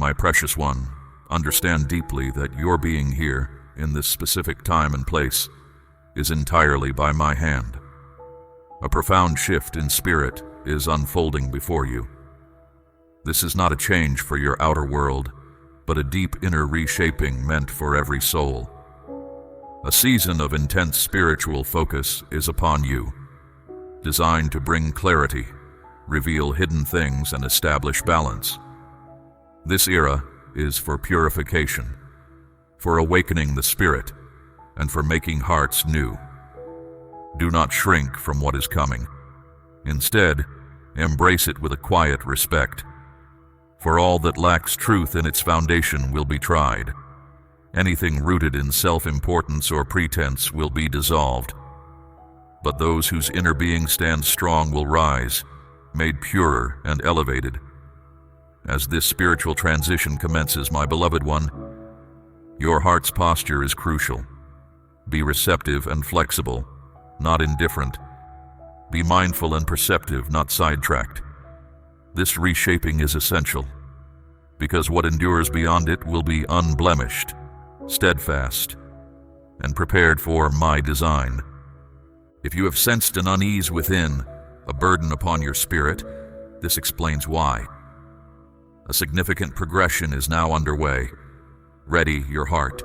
My precious one, understand deeply that your being here, in this specific time and place, is entirely by my hand. A profound shift in spirit is unfolding before you. This is not a change for your outer world, but a deep inner reshaping meant for every soul. A season of intense spiritual focus is upon you, designed to bring clarity, reveal hidden things, and establish balance. This era is for purification, for awakening the spirit, and for making hearts new. Do not shrink from what is coming. Instead, embrace it with a quiet respect. For all that lacks truth in its foundation will be tried. Anything rooted in self-importance or pretense will be dissolved. But those whose inner being stands strong will rise, made purer and elevated. As this spiritual transition commences, my beloved one, your heart's posture is crucial. Be receptive and flexible, not indifferent. Be mindful and perceptive, not sidetracked. This reshaping is essential, because what endures beyond it will be unblemished, steadfast, and prepared for my design. If you have sensed an unease within, a burden upon your spirit, this explains why. A significant progression is now underway. Ready your heart.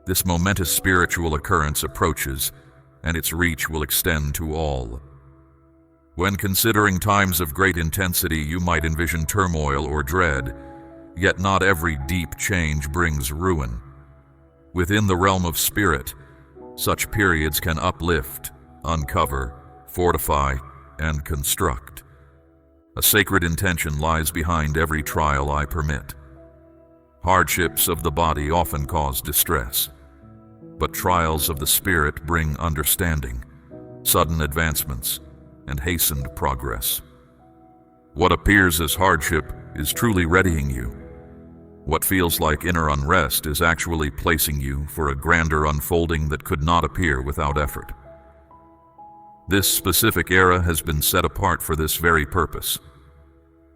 This momentous spiritual occurrence approaches, and its reach will extend to all. When considering times of great intensity, you might envision turmoil or dread, yet not every deep change brings ruin. Within the realm of spirit, such periods can uplift, uncover, fortify, and construct. A sacred intention lies behind every trial I permit. Hardships of the body often cause distress, but trials of the spirit bring understanding, sudden advancements, and hastened progress. What appears as hardship is truly readying you. What feels like inner unrest is actually placing you for a grander unfolding that could not appear without effort. This specific era has been set apart for this very purpose.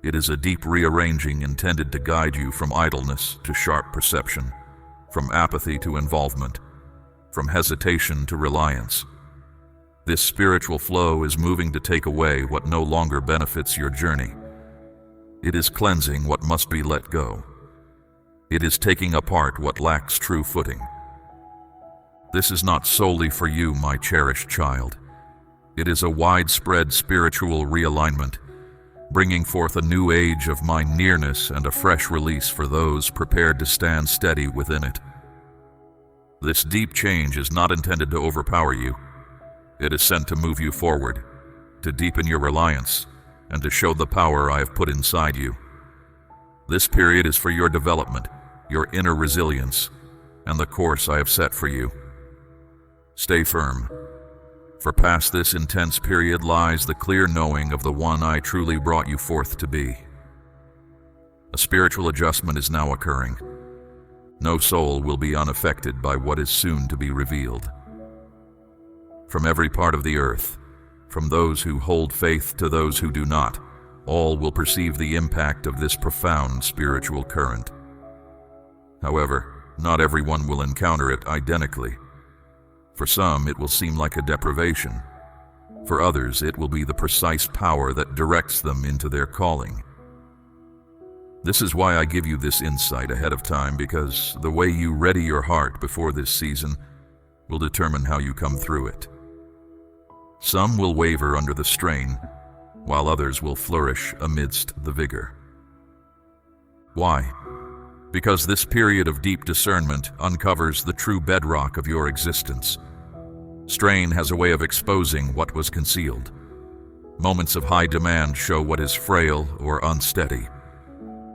It is a deep rearranging intended to guide you from idleness to sharp perception, from apathy to involvement, from hesitation to reliance. This spiritual flow is moving to take away what no longer benefits your journey. It is cleansing what must be let go. It is taking apart what lacks true footing. This is not solely for you, my cherished child. It is a widespread spiritual realignment, bringing forth a new age of my nearness and a fresh release for those prepared to stand steady within it. This deep change is not intended to overpower you. It is sent to move you forward, to deepen your reliance, and to show the power I have put inside you. This period is for your development, your inner resilience, and the course I have set for you. Stay firm, for past this intense period lies the clear knowing of the one I truly brought you forth to be. A spiritual adjustment is now occurring. No soul will be unaffected by what is soon to be revealed. From every part of the earth, from those who hold faith to those who do not, all will perceive the impact of this profound spiritual current. However, not everyone will encounter it identically. For some, it will seem like a deprivation. For others, it will be the precise power that directs them into their calling. This is why I give you this insight ahead of time, because the way you ready your heart before this season will determine how you come through it. Some will waver under the strain, while others will flourish amidst the vigor. Why? Because this period of deep discernment uncovers the true bedrock of your existence. Strain has a way of exposing what was concealed. Moments of high demand show what is frail or unsteady.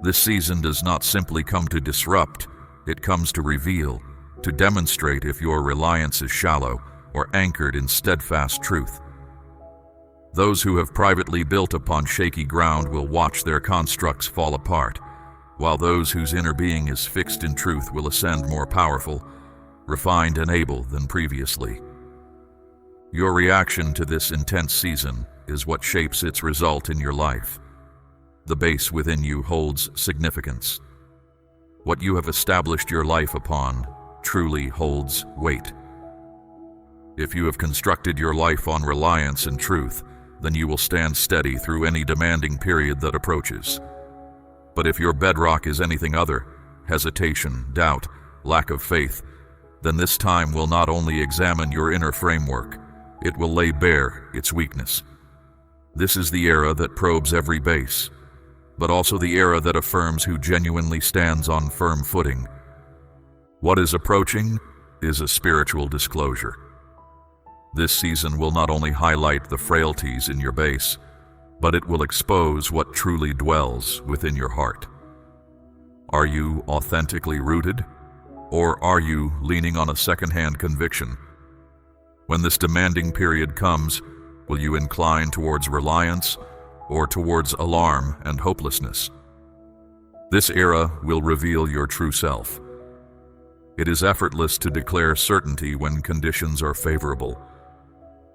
This season does not simply come to disrupt, it comes to reveal, to demonstrate if your reliance is shallow or anchored in steadfast truth. Those who have privately built upon shaky ground will watch their constructs fall apart, while those whose inner being is fixed in truth will ascend more powerful, refined and able than previously. Your reaction to this intense season is what shapes its result in your life. the base within you holds significance. What you have established your life upon truly holds weight. If you have constructed your life on reliance and truth, then you will stand steady through any demanding period that approaches. But if your bedrock is anything other, hesitation, doubt, lack of faith, then this time will not only examine your inner framework, it will lay bare its weakness. This is the era that probes every base, but also the era that affirms who genuinely stands on firm footing. What is approaching is a spiritual disclosure. This season will not only highlight the frailties in your base, but it will expose what truly dwells within your heart. Are you authentically rooted, or are you leaning on a second-hand conviction? When this demanding period comes, will you incline towards reliance or towards alarm and hopelessness? This era will reveal your true self. It is effortless to declare certainty when conditions are favorable.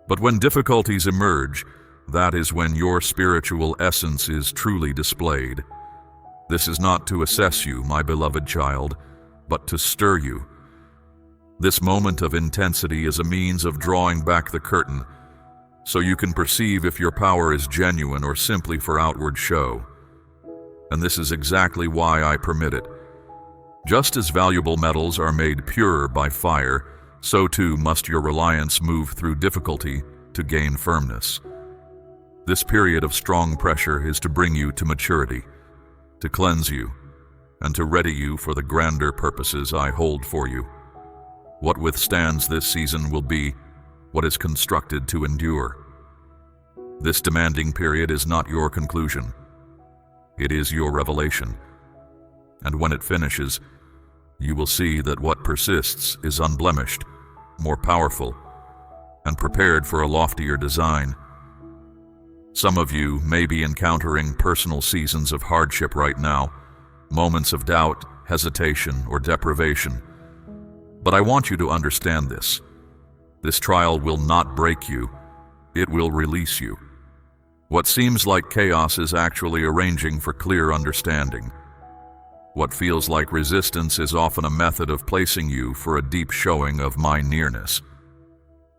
But when difficulties emerge, that is when your spiritual essence is truly displayed. This is not to assess you, my beloved child, but to stir you. This moment of intensity is a means of drawing back the curtain, so you can perceive if your power is genuine or simply for outward show. And this is exactly why I permit it. Just as valuable metals are made pure by fire, so too must your reliance move through difficulty to gain firmness. This period of strong pressure is to bring you to maturity, to cleanse you, and to ready you for the grander purposes I hold for you. What withstands this season will be what is constructed to endure. This demanding period is not your conclusion. It is your revelation. And when it finishes, you will see that what persists is unblemished, more powerful, and prepared for a loftier design. Some of you may be encountering personal seasons of hardship right now, moments of doubt, hesitation, or deprivation. But I want you to understand this. This trial will not break you. It will release you. What seems like chaos is actually arranging for clear understanding. What feels like resistance is often a method of placing you for a deep showing of my nearness.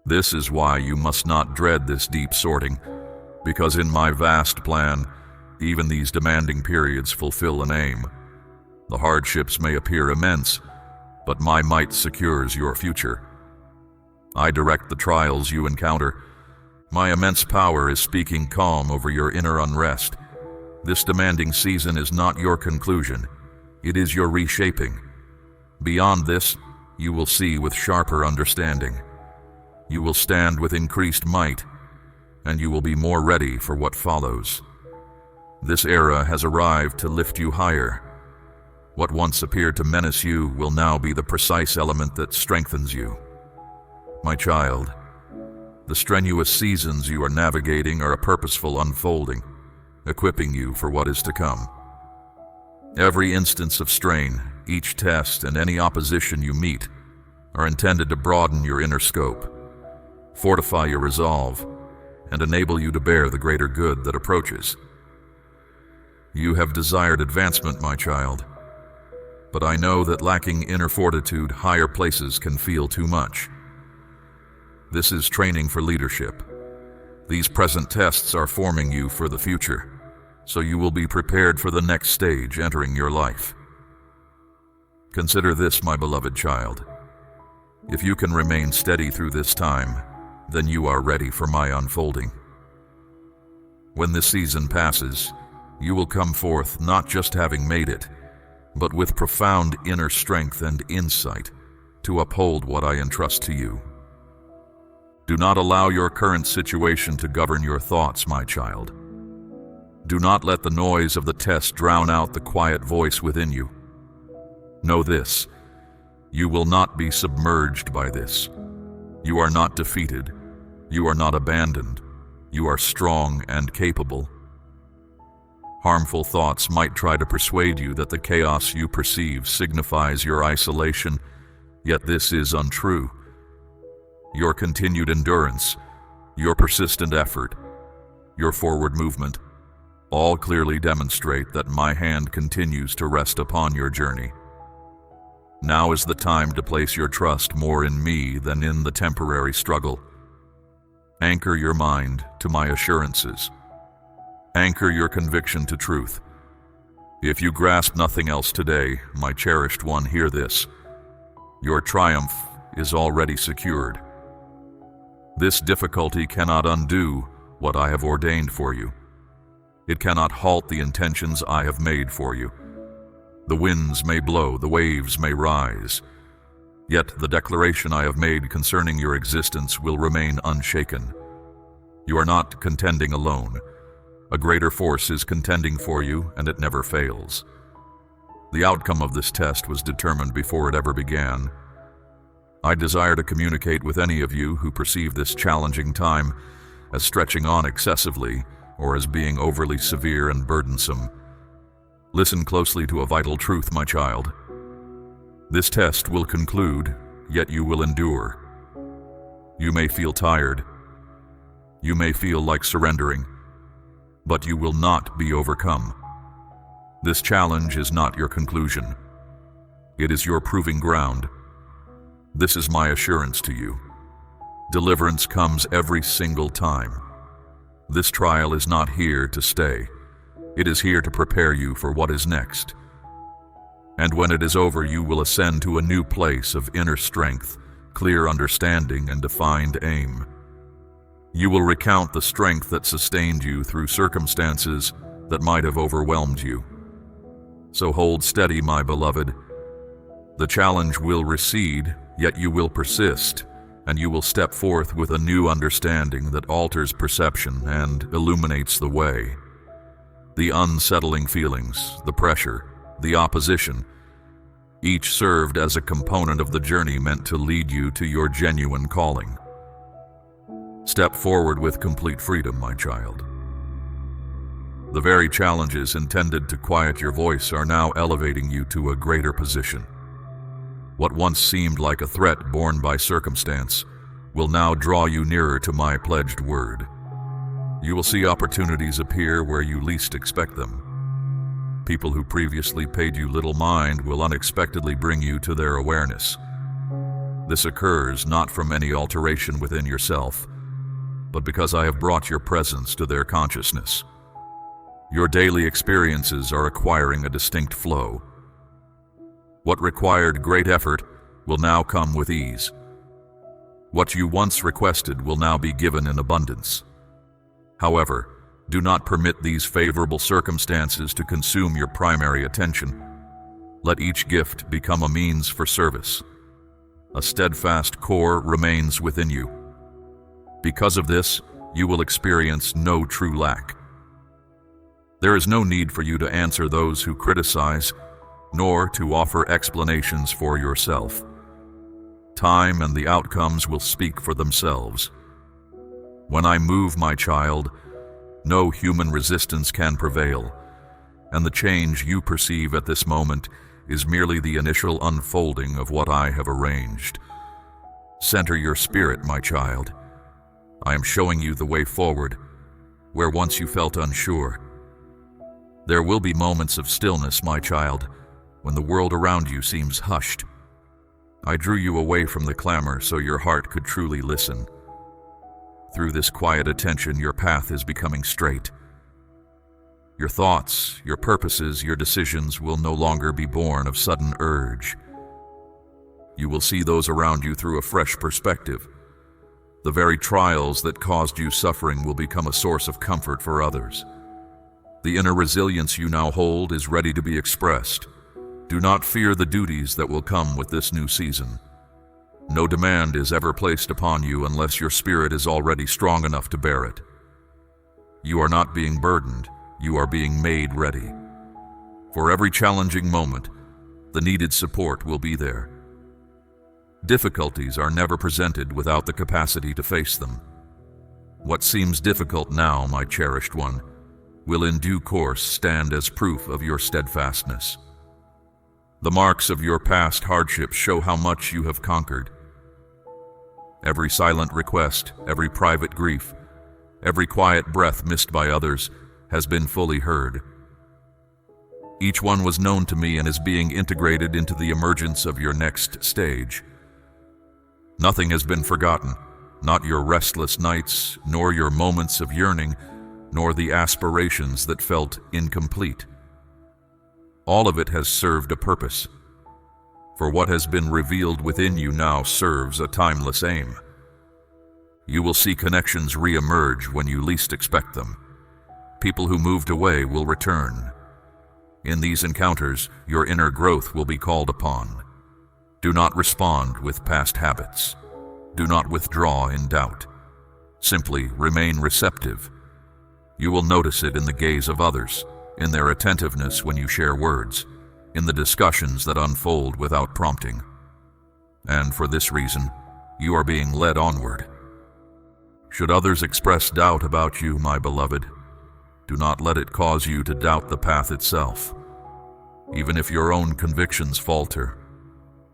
This is why you must not dread this deep sorting, because in my vast plan, even these demanding periods fulfill an aim. The hardships may appear immense, but my might secures your future. I direct the trials you encounter. My immense power is speaking calm over your inner unrest. This demanding season is not your conclusion. It is your reshaping. Beyond this, you will see with sharper understanding. You will stand with increased might, and you will be more ready for what follows. This era has arrived to lift you higher. What once appeared to menace you will now be the precise element that strengthens you. My child, the strenuous seasons you are navigating are a purposeful unfolding, equipping you for what is to come. Every instance of strain, each test, and any opposition you meet are intended to broaden your inner scope, fortify your resolve, and enable you to bear the greater good that approaches. You have desired advancement, my child, but I know that lacking inner fortitude, higher places can feel too much. This is training for leadership. These present tests are forming you for the future, so you will be prepared for the next stage entering your life. Consider this, my beloved child. If you can remain steady through this time, then you are ready for my unfolding. When this season passes, you will come forth not just having made it, but with profound inner strength and insight to uphold what I entrust to you. Do not allow your current situation to govern your thoughts, my child. Do not let the noise of the test drown out the quiet voice within you. Know this: you will not be submerged by this. You are not defeated. You are not abandoned. You are strong and capable. Harmful thoughts might try to persuade you that the chaos you perceive signifies your isolation, yet this is untrue. Your continued endurance, your persistent effort, your forward movement, all clearly demonstrate that my hand continues to rest upon your journey. Now is the time to place your trust more in me than in the temporary struggle. Anchor your mind to my assurances. Anchor your conviction to truth. If you grasp nothing else today, my cherished one, hear this. Your triumph is already secured. This difficulty cannot undo what I have ordained for you. It cannot halt the intentions I have made for you. The winds may blow, the waves may rise, yet the declaration I have made concerning your existence will remain unshaken. You are not contending alone. A greater force is contending for you, and it never fails. The outcome of this test was determined before it ever began. I desire to communicate with any of you who perceive this challenging time as stretching on excessively or as being overly severe and burdensome. Listen closely to a vital truth, my child. This test will conclude, yet you will endure. You may feel tired. You may feel like surrendering, but you will not be overcome. This challenge is not your conclusion. It is your proving ground. This is my assurance to you. Deliverance comes every single time. This trial is not here to stay. It is here to prepare you for what is next. And when it is over, you will ascend to a new place of inner strength, clear understanding, and defined aim. You will recount the strength that sustained you through circumstances that might have overwhelmed you. So hold steady, my beloved. The challenge will recede, yet you will persist, and you will step forth with a new understanding that alters perception and illuminates the way. The unsettling feelings, the pressure, the opposition, each served as a component of the journey meant to lead you to your genuine calling. Step forward with complete freedom, my child. The very challenges intended to quiet your voice are now elevating you to a greater position. What once seemed like a threat borne by circumstance will now draw you nearer to my pledged word. You will see opportunities appear where you least expect them. People who previously paid you little mind will unexpectedly bring you to their awareness. This occurs not from any alteration within yourself, but because I have brought your presence to their consciousness. Your daily experiences are acquiring a distinct flow. What required great effort will now come with ease. What you once requested will now be given in abundance. However, do not permit these favorable circumstances to consume your primary attention. Let each gift become a means for service. A steadfast core remains within you. Because of this, you will experience no true lack. There is no need for you to answer those who criticize, nor to offer explanations for yourself. Time and the outcomes will speak for themselves. When I move, my child, no human resistance can prevail, and the change you perceive at this moment is merely the initial unfolding of what I have arranged. Center your spirit, my child. I am showing you the way forward, where once you felt unsure. There will be moments of stillness, my child, when the world around you seems hushed. I drew you away from the clamor so your heart could truly listen. Through this quiet attention, your path is becoming straight. Your thoughts, your purposes, your decisions will no longer be born of sudden urge. You will see those around you through a fresh perspective. The very trials that caused you suffering will become a source of comfort for others. The inner resilience you now hold is ready to be expressed. Do not fear the duties that will come with this new season. No demand is ever placed upon you unless your spirit is already strong enough to bear it. You are not being burdened, you are being made ready. For every challenging moment, the needed support will be there. Difficulties are never presented without the capacity to face them. What seems difficult now, my cherished one, will in due course stand as proof of your steadfastness. The marks of your past hardships show how much you have conquered. Every silent request, every private grief, every quiet breath missed by others has been fully heard. Each one was known to me and is being integrated into the emergence of your next stage. Nothing has been forgotten, not your restless nights, nor your moments of yearning, nor the aspirations that felt incomplete. All of it has served a purpose, for what has been revealed within you now serves a timeless aim. You will see connections re-emerge when you least expect them. People who moved away will return. In these encounters, your inner growth will be called upon. Do not respond with past habits. Do not withdraw in doubt. Simply remain receptive. You will notice it in the gaze of others, in their attentiveness when you share words, in the discussions that unfold without prompting. And for this reason, you are being led onward. Should others express doubt about you, my beloved, do not let it cause you to doubt the path itself. Even if your own convictions falter,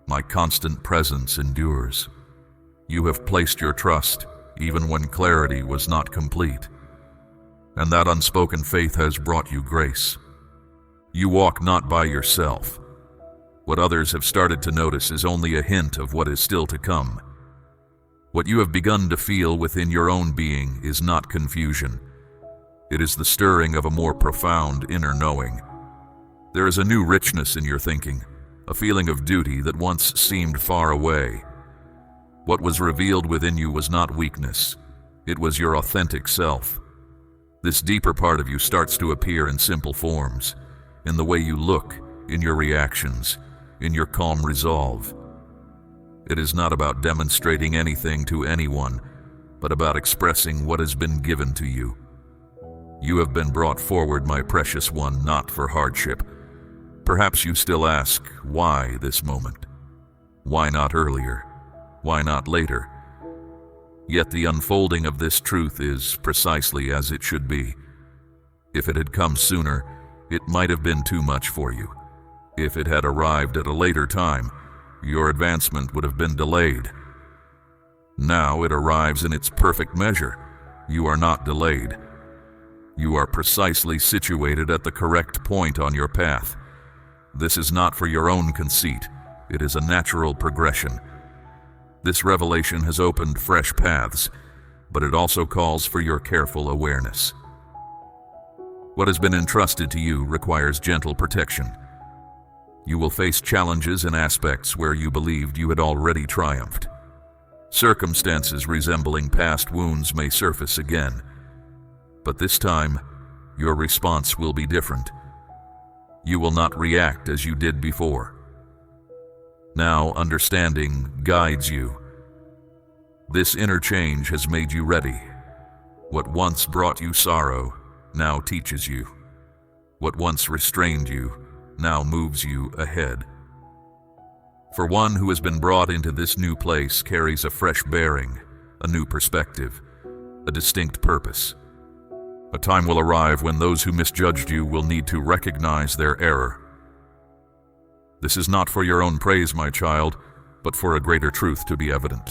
my constant presence endures. You have placed your trust even when clarity was not complete, and that unspoken faith has brought you grace. You walk not by yourself. What others have started to notice is only a hint of what is still to come. What you have begun to feel within your own being is not confusion. It is the stirring of a more profound inner knowing. There is a new richness in your thinking, a feeling of duty that once seemed far away. What was revealed within you was not weakness. It was your authentic self. This deeper part of you starts to appear in simple forms, in the way you look, in your reactions, in your calm resolve. It is not about demonstrating anything to anyone, but about expressing what has been given to you. You have been brought forward, my precious one, not for hardship. Perhaps you still ask, why this moment? Why not earlier? Why not later? Yet the unfolding of this truth is precisely as it should be. If it had come sooner, it might have been too much for you. If it had arrived at a later time, your advancement would have been delayed. Now it arrives in its perfect measure. You are not delayed. You are precisely situated at the correct point on your path. This is not for your own conceit. It is a natural progression. This revelation has opened fresh paths, but it also calls for your careful awareness. What has been entrusted to you requires gentle protection. You will face challenges in aspects where you believed you had already triumphed. Circumstances resembling past wounds may surface again, but this time, your response will be different. You will not react as you did before. Now understanding guides you. This inner change has made you ready. What once brought you sorrow now teaches you. What once restrained you now moves you ahead. For one who has been brought into this new place carries a fresh bearing, a new perspective, a distinct purpose. A time will arrive when those who misjudged you will need to recognize their error. This is not for your own praise, my child, but for a greater truth to be evident.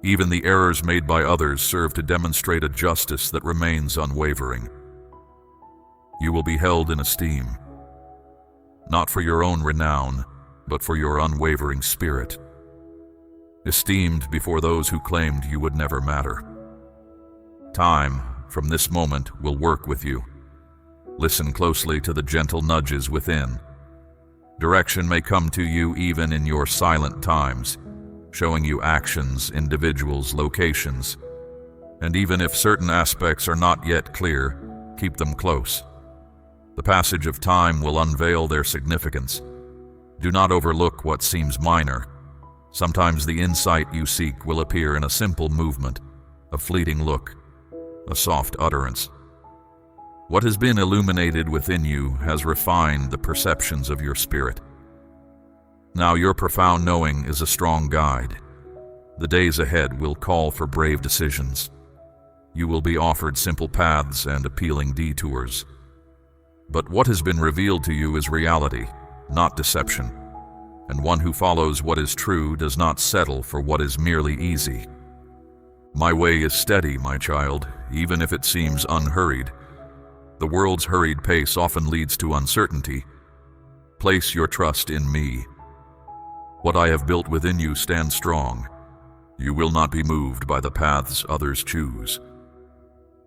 Even the errors made by others serve to demonstrate a justice that remains unwavering. You will be held in esteem, not for your own renown, but for your unwavering spirit. Esteemed before those who claimed you would never matter. Time, from this moment, will work with you. Listen closely to the gentle nudges within. Direction may come to you even in your silent times, showing you actions, individuals, locations. And even if certain aspects are not yet clear, keep them close. The passage of time will unveil their significance. Do not overlook what seems minor. Sometimes the insight you seek will appear in a simple movement, a fleeting look, a soft utterance. What has been illuminated within you has refined the perceptions of your spirit. Now your profound knowing is a strong guide. The days ahead will call for brave decisions. You will be offered simple paths and appealing detours. But what has been revealed to you is reality, not deception. And one who follows what is true does not settle for what is merely easy. My way is steady, my child, even if it seems unhurried. The world's hurried pace often leads to uncertainty. Place your trust in me. What I have built within you stands strong. You will not be moved by the paths others choose.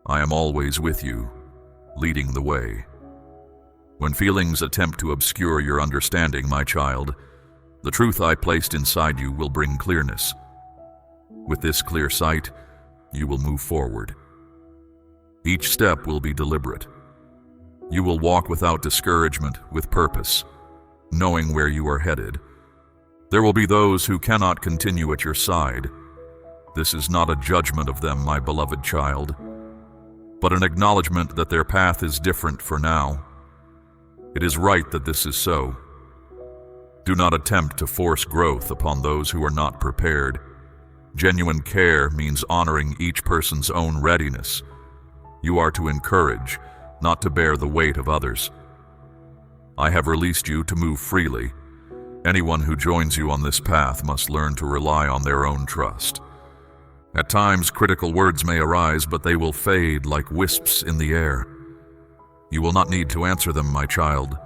I am always with you, leading the way. When feelings attempt to obscure your understanding, my child, the truth I placed inside you will bring clearness. With this clear sight, you will move forward. Each step will be deliberate. You will walk without discouragement, with purpose, knowing where you are headed. There will be those who cannot continue at your side. This is not a judgment of them, my beloved child, but an acknowledgement that their path is different for now. It is right that this is so. Do not attempt to force growth upon those who are not prepared. Genuine care means honoring each person's own readiness. You are to encourage, not to bear the weight of others. I have released you to move freely. Anyone who joins you on this path must learn to rely on their own trust. At times, critical words may arise, but they will fade like wisps in the air. You will not need to answer them, my child,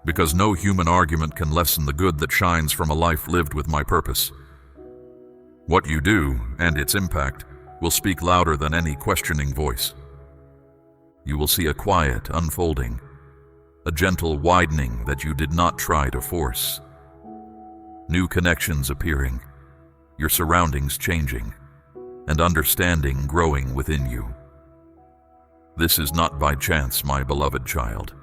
because no human argument can lessen the good that shines from a life lived with my purpose. What you do, and its impact, will speak louder than any questioning voice. You will see a quiet unfolding, a gentle widening that you did not try to force. New connections appearing, your surroundings changing, and understanding growing within you. This is not by chance, my beloved child.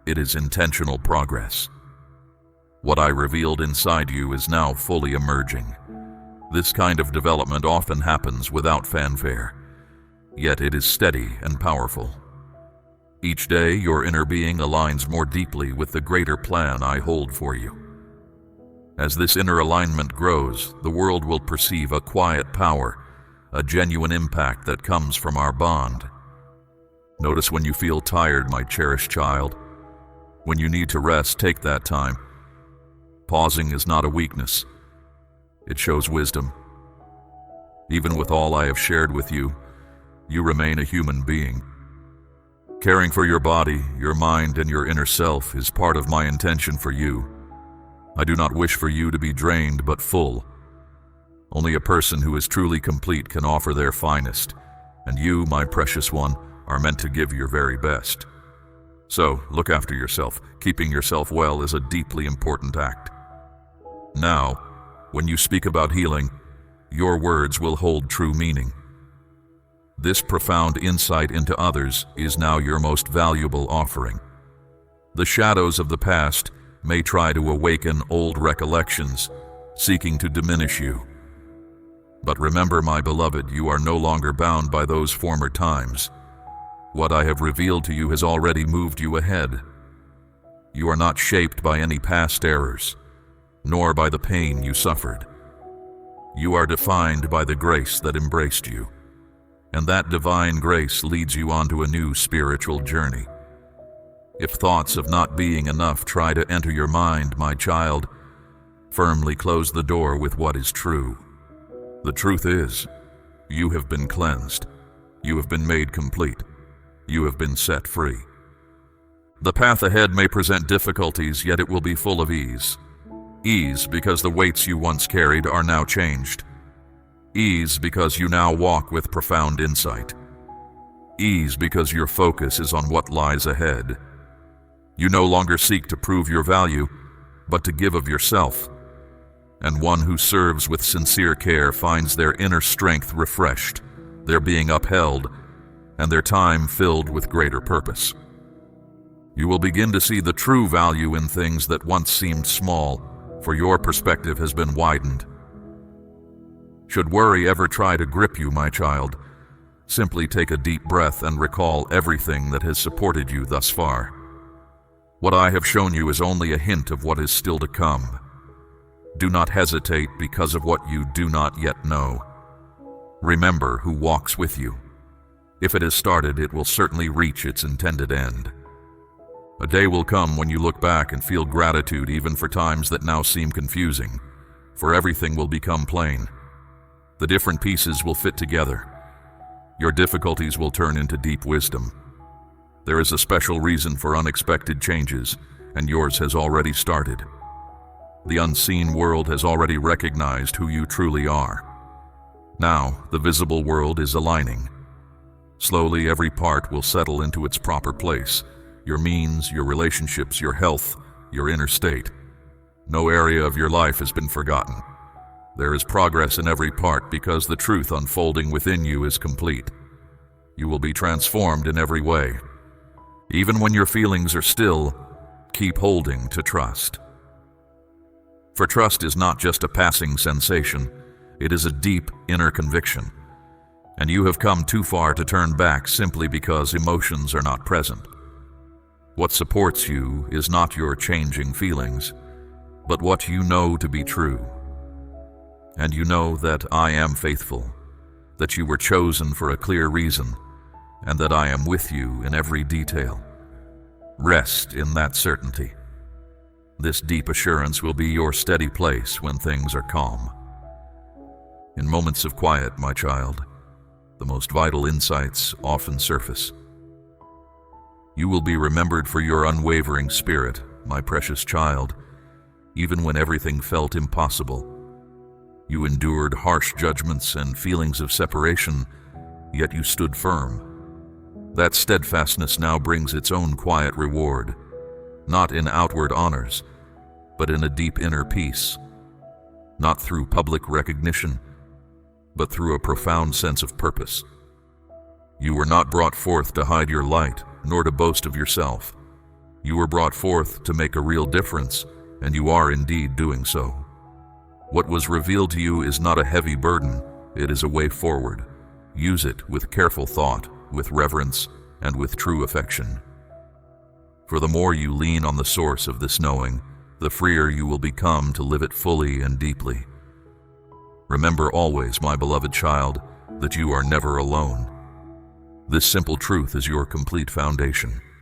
It is intentional progress. What I revealed inside you is now fully emerging. This kind of development often happens without fanfare, yet it is steady and powerful. Each day, your inner being aligns more deeply with the greater plan I hold for you. As this inner alignment grows, the world will perceive a quiet power, a genuine impact that comes from our bond. Notice when you feel tired, my cherished child. When you need to rest, take that time. Pausing is not a weakness. It shows wisdom. Even with all I have shared with you, you remain a human being. Caring for your body, your mind, and your inner self is part of my intention for you. I do not wish for you to be drained but full. Only a person who is truly complete can offer their finest, and you, my precious one, are meant to give your very best. So, look after yourself. Keeping yourself well is a deeply important act. Now, when you speak about healing, your words will hold true meaning. This profound insight into others is now your most valuable offering. The shadows of the past may try to awaken old recollections, seeking to diminish you. But remember, my beloved, you are no longer bound by those former times. What I have revealed to you has already moved you ahead. You are not shaped by any past errors, nor by the pain you suffered. You are defined by the grace that embraced you, and that divine grace leads you onto a new spiritual journey. If thoughts of not being enough try to enter your mind, my child, firmly close the door with what is true. The truth is, you have been cleansed. You have been made complete. You have been set free. The path ahead may present difficulties, yet it will be full of ease. Ease because the weights you once carried are now changed. Ease because you now walk with profound insight. Ease because your focus is on what lies ahead. You no longer seek to prove your value, but to give of yourself. And one who serves with sincere care finds their inner strength refreshed, their being upheld, and their time filled with greater purpose. You will begin to see the true value in things that once seemed small, for your perspective has been widened. Should worry ever try to grip you, my child, simply take a deep breath and recall everything that has supported you thus far. What I have shown you is only a hint of what is still to come. Do not hesitate because of what you do not yet know. Remember who walks with you. If it has started, it will certainly reach its intended end. A day will come when you look back and feel gratitude even for times that now seem confusing, for everything will become plain. The different pieces will fit together. Your difficulties will turn into deep wisdom. There is a special reason for unexpected changes, and yours has already started. The unseen world has already recognized who you truly are. Now, the visible world is aligning. Slowly, every part will settle into its proper place. Your means, your relationships, your health, your inner state. No area of your life has been forgotten. There is progress in every part because the truth unfolding within you is complete. You will be transformed in every way. Even when your feelings are still, keep holding to trust. For trust is not just a passing sensation, it is a deep inner conviction. And you have come too far to turn back simply because emotions are not present. What supports you is not your changing feelings, but what you know to be true. And you know that I am faithful, that you were chosen for a clear reason, and that I am with you in every detail. Rest in that certainty. This deep assurance will be your steady place when things are calm. In moments of quiet, my child, the most vital insights often surface. You will be remembered for your unwavering spirit, my precious child, even when everything felt impossible. You endured harsh judgments and feelings of separation, yet you stood firm. That steadfastness now brings its own quiet reward, not in outward honors, but in a deep inner peace, not through public recognition, but through a profound sense of purpose. You were not brought forth to hide your light, nor to boast of yourself. You were brought forth to make a real difference, and you are indeed doing so. What was revealed to you is not a heavy burden, it is a way forward. Use it with careful thought, with reverence, and with true affection. For the more you lean on the source of this knowing, the freer you will become to live it fully and deeply. Remember always, my beloved child, that you are never alone. This simple truth is your complete foundation.